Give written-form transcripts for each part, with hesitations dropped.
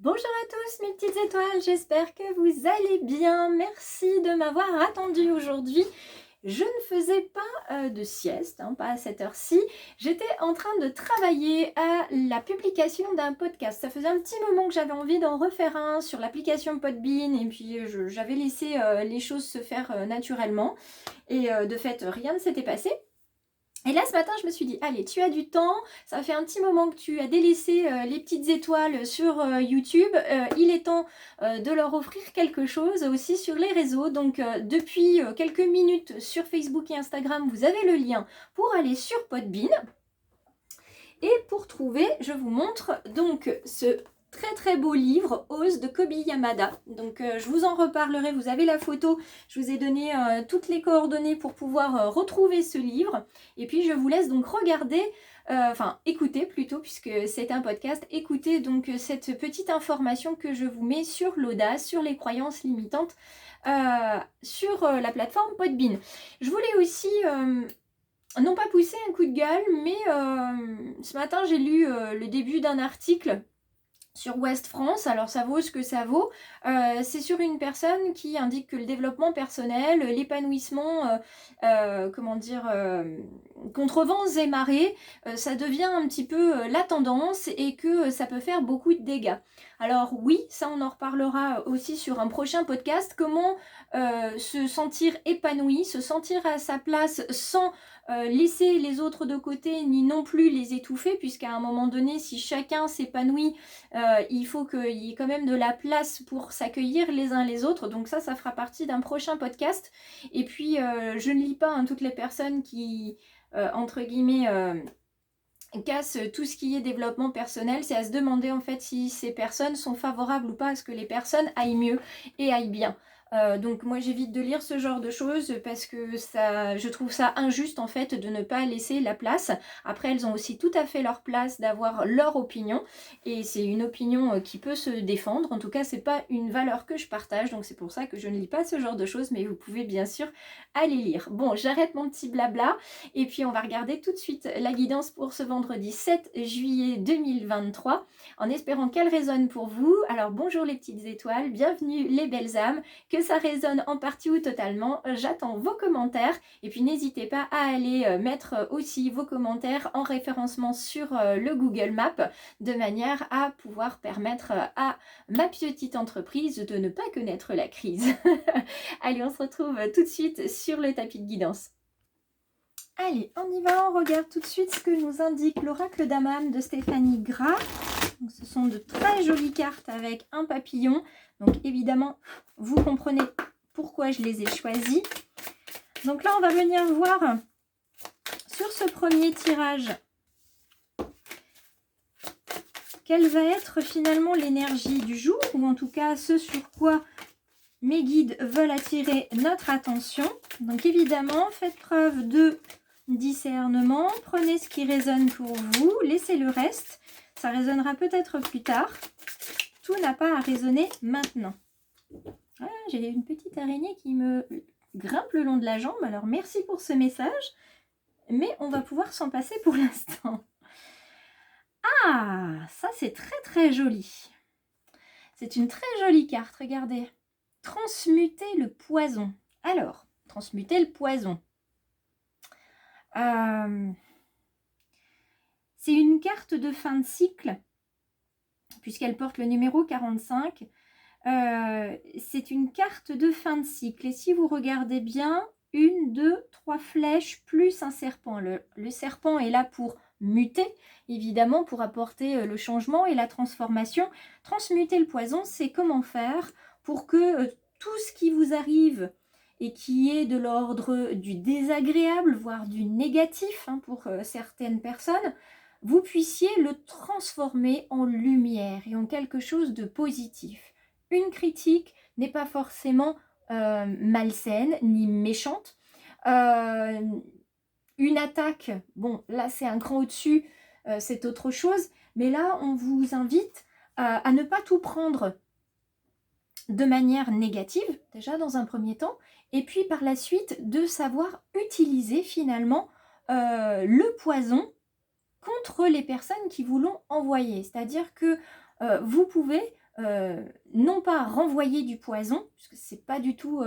Bonjour à tous mes petites étoiles, j'espère que vous allez bien. Merci de m'avoir attendu aujourd'hui. Je ne faisais pas de sieste, pas à cette heure-ci. J'étais en train de travailler à la publication d'un podcast. Ça faisait un petit moment que j'avais envie d'en refaire un sur l'application Podbean et puis j'avais laissé les choses se faire naturellement. Et de fait, rien ne s'était passé. Et là, ce matin, je me suis dit, allez, tu as du temps, ça fait un petit moment que tu as délaissé les petites étoiles sur YouTube, il est temps de leur offrir quelque chose aussi sur les réseaux. Donc, depuis quelques minutes sur Facebook et Instagram, vous avez le lien pour aller sur Podbean. Et pour trouver, je vous montre donc ce très très beau livre, Ose de Kobi Yamada. Donc je vous en reparlerai, vous avez la photo, je vous ai donné toutes les coordonnées pour pouvoir retrouver ce livre. Et puis je vous laisse donc regarder, écouter plutôt, puisque c'est un podcast, écoutez donc cette petite information que je vous mets sur l'audace, sur les croyances limitantes, sur la plateforme Podbean. Je voulais aussi non pas pousser un coup de gueule, mais ce matin j'ai lu le début d'un article sur Ouest France, alors ça vaut ce que ça vaut. C'est sur une personne qui indique que le développement personnel, l'épanouissement, contre vents et marées, ça devient un petit peu la tendance et que ça peut faire beaucoup de dégâts. Alors oui, ça on en reparlera aussi sur un prochain podcast, comment se sentir épanoui, se sentir à sa place sans laisser les autres de côté, ni non plus les étouffer, puisqu'à un moment donné, si chacun s'épanouit, il faut qu'il y ait quand même de la place pour s'accueillir les uns les autres. Donc ça fera partie d'un prochain podcast. Et puis, je ne lis pas toutes les personnes qui, entre guillemets, cassent tout ce qui est développement personnel. C'est à se demander en fait si ces personnes sont favorables ou pas à ce que les personnes aillent mieux et aillent bien. Donc moi j'évite de lire ce genre de choses parce que je trouve ça injuste en fait de ne pas laisser la place. Après elles ont aussi tout à fait leur place d'avoir leur opinion et c'est une opinion qui peut se défendre. En tout cas c'est pas une valeur que je partage, donc c'est pour ça que je ne lis pas ce genre de choses, mais vous pouvez bien sûr aller lire. Bon, j'arrête mon petit blabla et puis on va regarder tout de suite la guidance pour ce vendredi 7 juillet 2023 en espérant qu'elle résonne pour vous. Alors bonjour les petites étoiles, bienvenue les belles âmes, que ça résonne en partie ou totalement, j'attends vos commentaires et puis n'hésitez pas à aller mettre aussi vos commentaires en référencement sur le Google Maps de manière à pouvoir permettre à ma petite entreprise de ne pas connaître la crise. Allez, on se retrouve tout de suite sur le tapis de guidance. Allez, on y va, on regarde tout de suite ce que nous indique l'oracle d'Amam de Stéphanie Gras. Donc, ce sont de très jolies cartes avec un papillon. Donc évidemment, vous comprenez pourquoi je les ai choisies. Donc là, on va venir voir sur ce premier tirage quelle va être finalement l'énergie du jour, ou en tout cas ce sur quoi mes guides veulent attirer notre attention. Donc évidemment, faites preuve de discernement, prenez ce qui résonne pour vous, laissez le reste, ça résonnera peut-être plus tard. Tout n'a pas à résonner maintenant. Ah, j'ai une petite araignée qui me grimpe le long de la jambe, alors merci pour ce message, mais on va pouvoir s'en passer pour l'instant. Ah, ça c'est très très joli. C'est une très jolie carte, regardez. Transmuter le poison. Alors, transmuter le poison. C'est une carte de fin de cycle, puisqu'elle porte le numéro 45. C'est une carte de fin de cycle. Et si vous regardez bien, 1, 2, 3 flèches plus un serpent. Le serpent est là pour muter, évidemment, pour apporter le changement et la transformation. Transmuter le poison, c'est comment faire pour que tout ce qui vous arrive et qui est de l'ordre du désagréable, voire du négatif pour certaines personnes, vous puissiez le transformer en lumière et en quelque chose de positif. Une critique n'est pas forcément malsaine ni méchante. Une attaque, bon, là c'est un cran au-dessus, c'est autre chose, mais là on vous invite à ne pas tout prendre de manière négative, déjà dans un premier temps, et puis par la suite de savoir utiliser finalement le poison contre les personnes qui vous l'ont envoyé. C'est-à-dire que vous pouvez non pas renvoyer du poison, parce que c'est pas du tout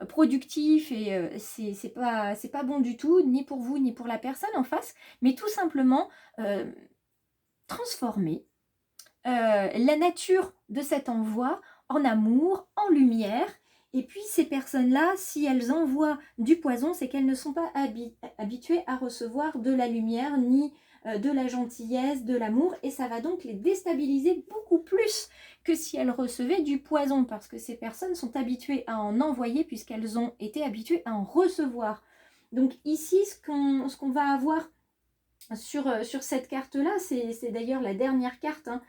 productif et c'est pas bon du tout, ni pour vous, ni pour la personne en face, mais tout simplement transformer la nature de cet envoi en amour, en lumière. Et puis ces personnes-là, si elles envoient du poison, c'est qu'elles ne sont pas habituées à recevoir de la lumière, ni de la gentillesse, de l'amour, et ça va donc les déstabiliser beaucoup plus que si elles recevaient du poison, parce que ces personnes sont habituées à en envoyer puisqu'elles ont été habituées à en recevoir. Donc ici, ce qu'on va avoir sur cette carte-là, c'est d'ailleurs la dernière carte, hein,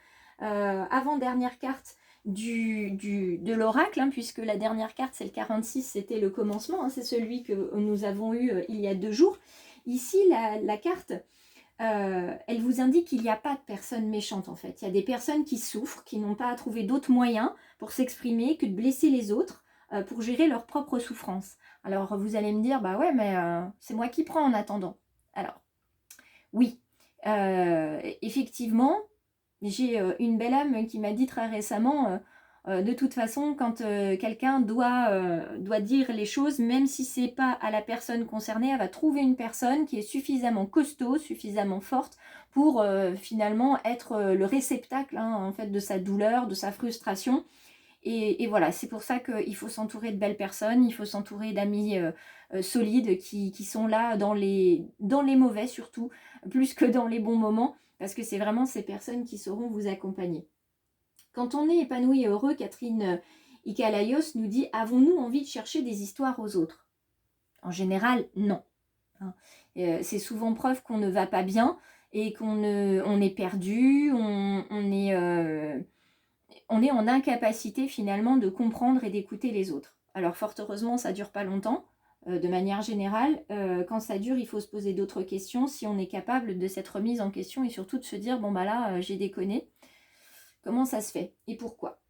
avant-dernière carte de l'oracle, hein, puisque la dernière carte, c'est le 46, c'était le commencement, hein, c'est celui que nous avons eu il y a 2 jours. Ici, la carte, elle vous indique qu'il n'y a pas de personnes méchantes en fait. Il y a des personnes qui souffrent, qui n'ont pas à trouver d'autres moyens pour s'exprimer que de blesser les autres pour gérer leur propre souffrance. Alors vous allez me dire, bah ouais, mais c'est moi qui prends en attendant. Alors, oui, effectivement, j'ai une belle âme qui m'a dit très récemment, de toute façon, quand quelqu'un doit dire les choses, même si c'est pas à la personne concernée, elle va trouver une personne qui est suffisamment costaud, suffisamment forte pour finalement être le réceptacle, hein, en fait, de sa douleur, de sa frustration. Et voilà, c'est pour ça qu'il faut s'entourer de belles personnes, il faut s'entourer d'amis solides qui sont là dans les mauvais surtout, plus que dans les bons moments, parce que c'est vraiment ces personnes qui sauront vous accompagner. Quand on est épanoui et heureux, Catherine Icalaios nous dit « Avons-nous envie de chercher des histoires aux autres ?» En général, non. C'est souvent preuve qu'on ne va pas bien et on est perdu, on est en incapacité finalement de comprendre et d'écouter les autres. Alors fort heureusement, ça ne dure pas longtemps. De manière générale, quand ça dure, il faut se poser d'autres questions si on est capable de cette remise en question et surtout de se dire, bon bah là, j'ai déconné. Comment ça se fait et pourquoi?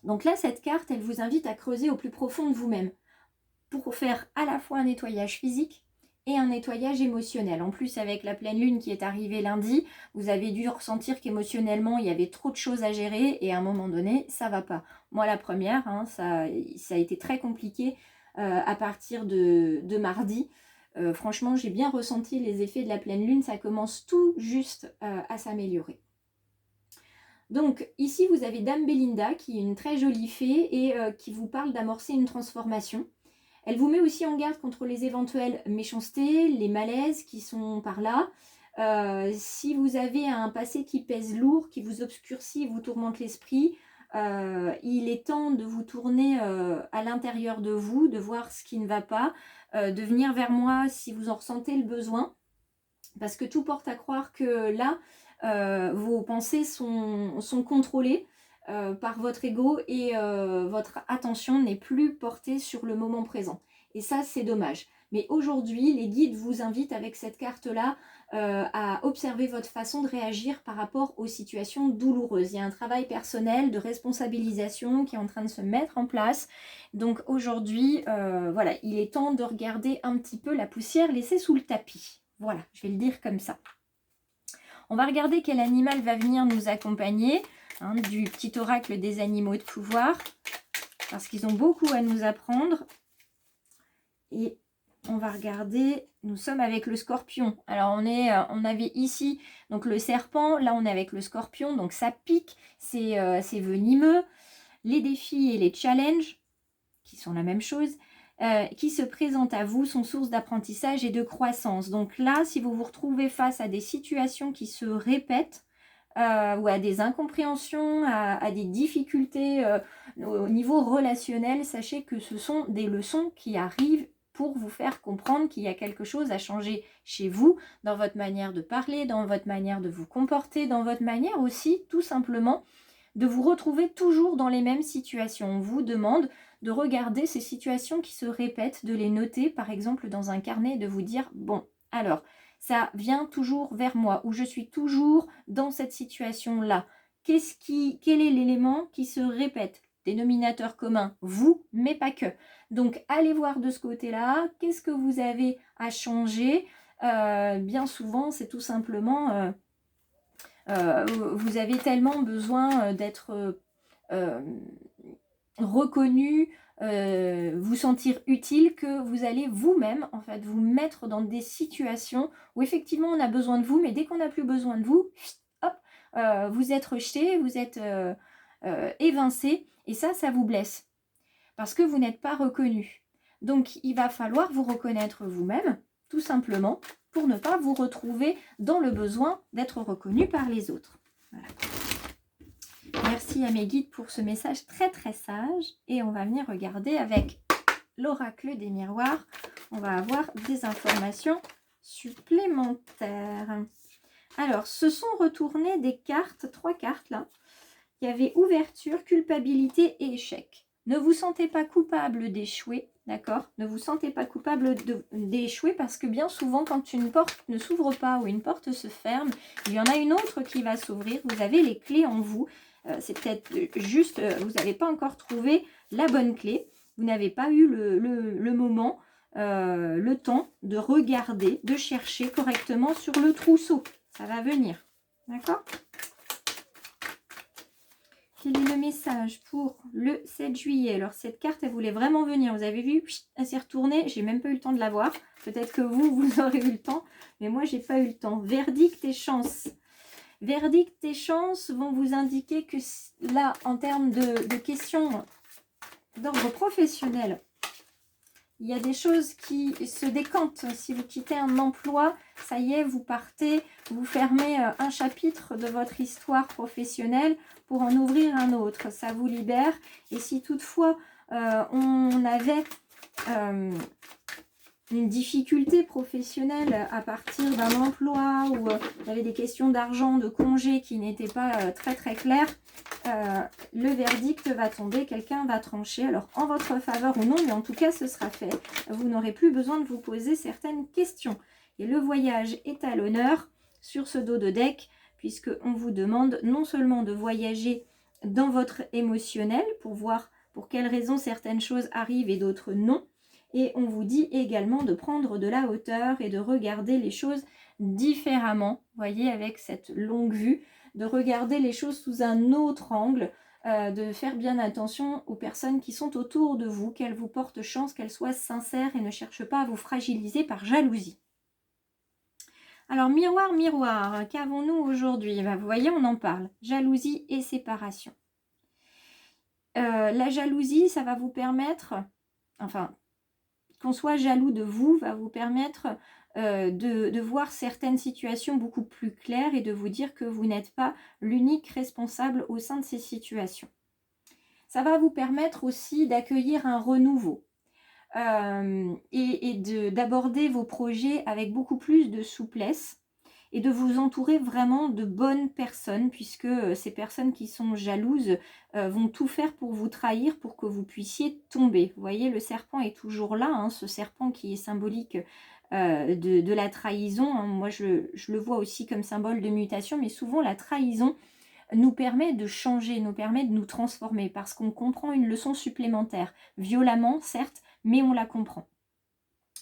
Donc là, cette carte, elle vous invite à creuser au plus profond de vous-même pour faire à la fois un nettoyage physique et un nettoyage émotionnel. En plus, avec la pleine lune qui est arrivée lundi, vous avez dû ressentir qu'émotionnellement, il y avait trop de choses à gérer et à un moment donné, ça va pas. Moi, la première, hein, ça a été très compliqué à partir de mardi. Franchement, j'ai bien ressenti les effets de la pleine lune. Ça commence tout juste à s'améliorer. Donc ici, vous avez Dame Belinda, qui est une très jolie fée et qui vous parle d'amorcer une transformation. Elle vous met aussi en garde contre les éventuelles méchancetés, les malaises qui sont par là. Si vous avez un passé qui pèse lourd, qui vous obscurcit, vous tourmente l'esprit, il est temps de vous tourner à l'intérieur de vous, de voir ce qui ne va pas, de venir vers moi si vous en ressentez le besoin. Parce que tout porte à croire que là, vos pensées sont contrôlées par votre ego et votre attention n'est plus portée sur le moment présent. Et ça, c'est dommage. Mais aujourd'hui, les guides vous invitent avec cette carte-là à observer votre façon de réagir par rapport aux situations douloureuses. Il y a un travail personnel de responsabilisation qui est en train de se mettre en place. Donc aujourd'hui, voilà, il est temps de regarder un petit peu la poussière laissée sous le tapis. Voilà, je vais le dire comme ça. On va regarder quel animal va venir nous accompagner, hein, du petit oracle des animaux de pouvoir, parce qu'ils ont beaucoup à nous apprendre. Et on va regarder, nous sommes avec le scorpion. Alors on avait ici donc le serpent, là on est avec le scorpion, donc ça pique, c'est venimeux. Les défis et les challenges, qui sont la même chose, qui se présentent à vous sont source d'apprentissage et de croissance. Donc là, si vous vous retrouvez face à des situations qui se répètent, ou à des incompréhensions, à des difficultés au niveau relationnel, sachez que ce sont des leçons qui arrivent pour vous faire comprendre qu'il y a quelque chose à changer chez vous, dans votre manière de parler, dans votre manière de vous comporter, dans votre manière aussi, tout simplement, de vous retrouver toujours dans les mêmes situations. On vous demande de regarder ces situations qui se répètent, de les noter par exemple dans un carnet et de vous dire, bon, alors, ça vient toujours vers moi, ou je suis toujours dans cette situation-là. Quel est l'élément qui se répète? Dénominateur commun, vous, mais pas que. Donc, allez voir de ce côté-là, qu'est-ce que vous avez à changer? Bien souvent, c'est tout simplement... vous avez tellement besoin d'être reconnu, vous sentir utile, que vous allez vous-même en fait vous mettre dans des situations où effectivement on a besoin de vous, mais dès qu'on n'a plus besoin de vous, hop, vous êtes rejeté, vous êtes évincé, et ça vous blesse parce que vous n'êtes pas reconnu. Donc il va falloir vous reconnaître vous-même, tout simplement, pour ne pas vous retrouver dans le besoin d'être reconnu par les autres. Voilà. Merci à mes guides pour ce message très très sage. Et on va venir regarder avec l'oracle des miroirs. On va avoir des informations supplémentaires. Alors, se sont retournées des cartes, 3 cartes là. Il y avait ouverture, culpabilité et échec. Ne vous sentez pas coupable d'échouer, d'accord? Ne vous sentez pas coupable d'échouer parce que bien souvent, quand une porte ne s'ouvre pas ou une porte se ferme, il y en a une autre qui va s'ouvrir. Vous avez les clés en vous. C'est peut-être juste, vous n'avez pas encore trouvé la bonne clé. Vous n'avez pas eu le moment, le temps de regarder, de chercher correctement sur le trousseau. Ça va venir, d'accord? Quel est le message pour le 7 juillet? Alors, cette carte, elle voulait vraiment venir. Vous avez vu, elle s'est retournée. J'ai même pas eu le temps de la voir. Peut-être que vous aurez eu le temps. Mais moi, j'ai pas eu le temps. Verdict et chance. Verdict et chance vont vous indiquer que là, en termes de questions d'ordre professionnel, il y a des choses qui se décantent. Si vous quittez un emploi, ça y est, vous partez, vous fermez un chapitre de votre histoire professionnelle pour en ouvrir un autre. Ça vous libère. Et si toutefois, on avait une difficulté professionnelle à partir d'un emploi où il y avait des questions d'argent, de congé qui n'étaient pas très très claires, le verdict va tomber, quelqu'un va trancher, alors en votre faveur ou non, mais en tout cas ce sera fait. Vous n'aurez plus besoin de vous poser certaines questions. Et le voyage est à l'honneur sur ce dos de deck, puisqu'on vous demande non seulement de voyager dans votre émotionnel pour voir pour quelles raisons certaines choses arrivent et d'autres non, et on vous dit également de prendre de la hauteur et de regarder les choses différemment, vous voyez, avec cette longue vue, de regarder les choses sous un autre angle, de faire bien attention aux personnes qui sont autour de vous, qu'elles vous portent chance, qu'elles soient sincères et ne cherchent pas à vous fragiliser par jalousie. Alors, miroir, miroir, qu'avons-nous aujourd'hui? Vous voyez, on en parle. Jalousie et séparation. La jalousie, ça va vous permettre, enfin, qu'on soit jaloux de vous va vous permettre de voir certaines situations beaucoup plus claires et de vous dire que vous n'êtes pas l'unique responsable au sein de ces situations. Ça va vous permettre aussi d'accueillir un renouveau et d'aborder vos projets avec beaucoup plus de souplesse et de vous entourer vraiment de bonnes personnes, puisque ces personnes qui sont jalouses vont tout faire pour vous trahir, pour que vous puissiez tomber. Vous voyez, le serpent est toujours là, hein, ce serpent qui est symbolique de la trahison. Hein. Moi, je le vois aussi comme symbole de mutation, mais souvent la trahison nous permet de changer, nous permet de nous transformer, parce qu'on comprend une leçon supplémentaire, violemment, certes, mais on la comprend.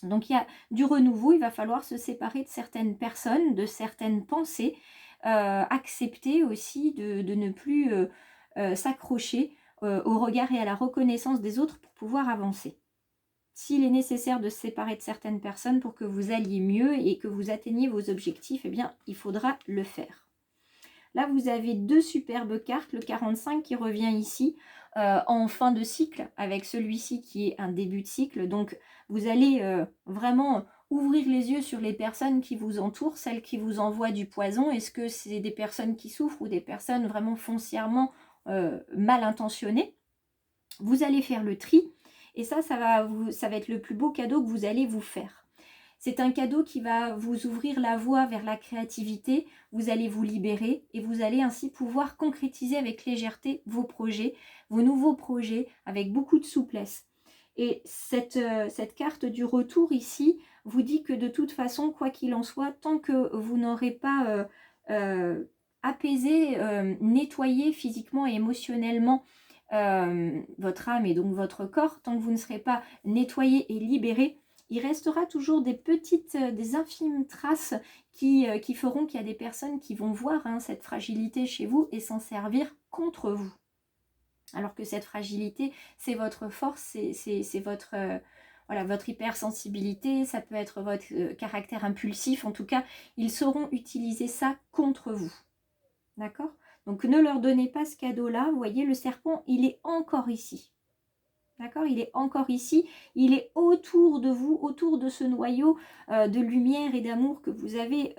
Donc il y a du renouveau, il va falloir se séparer de certaines personnes, de certaines pensées, accepter aussi de ne plus s'accrocher au regard et à la reconnaissance des autres pour pouvoir avancer. S'il est nécessaire de se séparer de certaines personnes pour que vous alliez mieux et que vous atteigniez vos objectifs, eh bien il faudra le faire. Là vous avez 2 superbes cartes, le 45 qui revient ici, en fin de cycle, avec celui-ci qui est un début de cycle. Donc vous allez vraiment ouvrir les yeux sur les personnes qui vous entourent, celles qui vous envoient du poison. Est-ce que c'est des personnes qui souffrent ou des personnes vraiment foncièrement mal intentionnées? Vous allez faire le tri et ça va être le plus beau cadeau que vous allez vous faire. C'est un cadeau qui va vous ouvrir la voie vers la créativité, vous allez vous libérer et vous allez ainsi pouvoir concrétiser avec légèreté vos projets, vos nouveaux projets, avec beaucoup de souplesse. Et cette carte du retour ici vous dit que de toute façon, quoi qu'il en soit, tant que vous n'aurez pas apaisé, nettoyé physiquement et émotionnellement votre âme et donc votre corps, tant que vous ne serez pas nettoyé et libéré, il restera toujours des petites, des infimes traces qui feront qu'il y a des personnes qui vont voir cette fragilité chez vous et s'en servir contre vous. Alors que cette fragilité, c'est votre force, c'est votre, voilà, votre hypersensibilité, ça peut être votre caractère impulsif. En tout cas, ils sauront utiliser ça contre vous. D'accord? Donc ne leur donnez pas ce cadeau-là. Vous voyez, le serpent, il est encore ici. D'accord? Il est encore ici, il est autour de vous, autour de ce noyau de lumière et d'amour que vous avez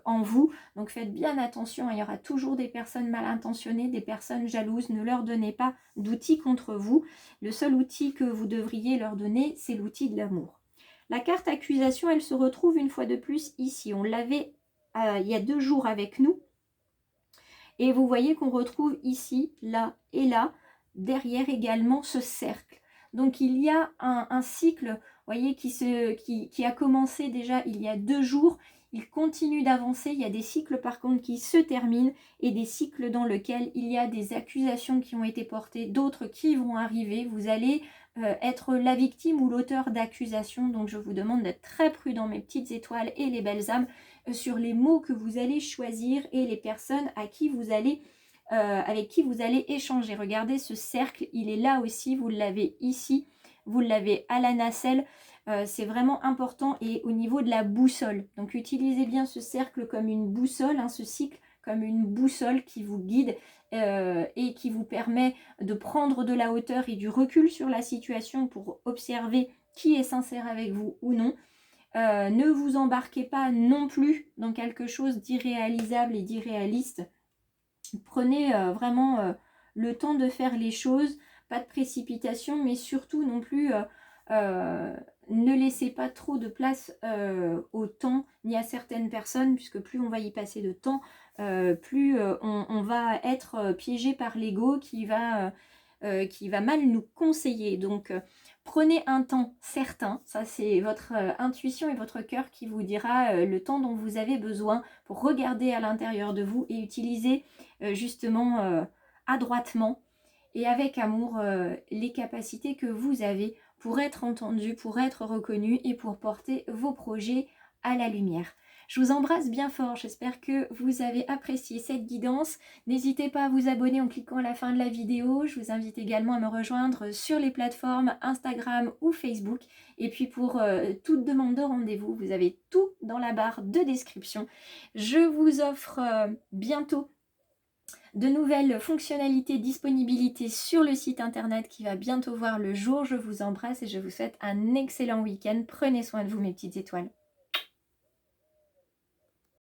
en vous. Donc faites bien attention, il y aura toujours des personnes mal intentionnées, des personnes jalouses. Ne leur donnez pas d'outils contre vous. Le seul outil que vous devriez leur donner, c'est l'outil de l'amour. La carte accusation, elle se retrouve une fois de plus ici. On l'avait il y a 2 jours avec nous. Et vous voyez qu'on retrouve ici, là et là, derrière également ce cercle. Donc il y a un cycle, vous voyez, qui a commencé déjà il y a 2 jours. Il continue d'avancer. Il y a des cycles par contre qui se terminent et des cycles dans lesquels il y a des accusations qui ont été portées, d'autres qui vont arriver. Vous allez être la victime ou l'auteur d'accusations. Donc je vous demande d'être très prudent, mes petites étoiles et les belles âmes, sur les mots que vous allez choisir et les personnes à qui vous allez, avec qui vous allez échanger. Regardez ce cercle, il est là aussi, vous l'avez ici, vous l'avez à la nacelle. C'est vraiment important et au niveau de la boussole. Donc utilisez bien ce cercle comme une boussole, hein, ce cycle comme une boussole qui vous guide et qui vous permet de prendre de la hauteur et du recul sur la situation pour observer qui est sincère avec vous ou non. Ne vous embarquez pas non plus dans quelque chose d'irréalisable et d'irréaliste. Prenez vraiment le temps de faire les choses, pas de précipitation, mais surtout non plus ne laissez pas trop de place au temps ni à certaines personnes, puisque plus on va y passer de temps, plus on va être piégé par l'ego qui va mal nous conseiller. Donc prenez un temps certain, ça c'est votre intuition et votre cœur qui vous dira le temps dont vous avez besoin pour regarder à l'intérieur de vous et utiliser justement adroitement et avec amour les capacités que vous avez pour être entendu, pour être reconnu et pour porter vos projets à la lumière. Je vous embrasse bien fort, j'espère que vous avez apprécié cette guidance. N'hésitez pas à vous abonner en cliquant à la fin de la vidéo. Je vous invite également à me rejoindre sur les plateformes Instagram ou Facebook. Et puis pour toute demande de rendez-vous, vous avez tout dans la barre de description. Je vous offre bientôt de nouvelles fonctionnalités, disponibilités sur le site internet qui va bientôt voir le jour. Je vous embrasse et je vous souhaite un excellent week-end. Prenez soin de vous mes petites étoiles.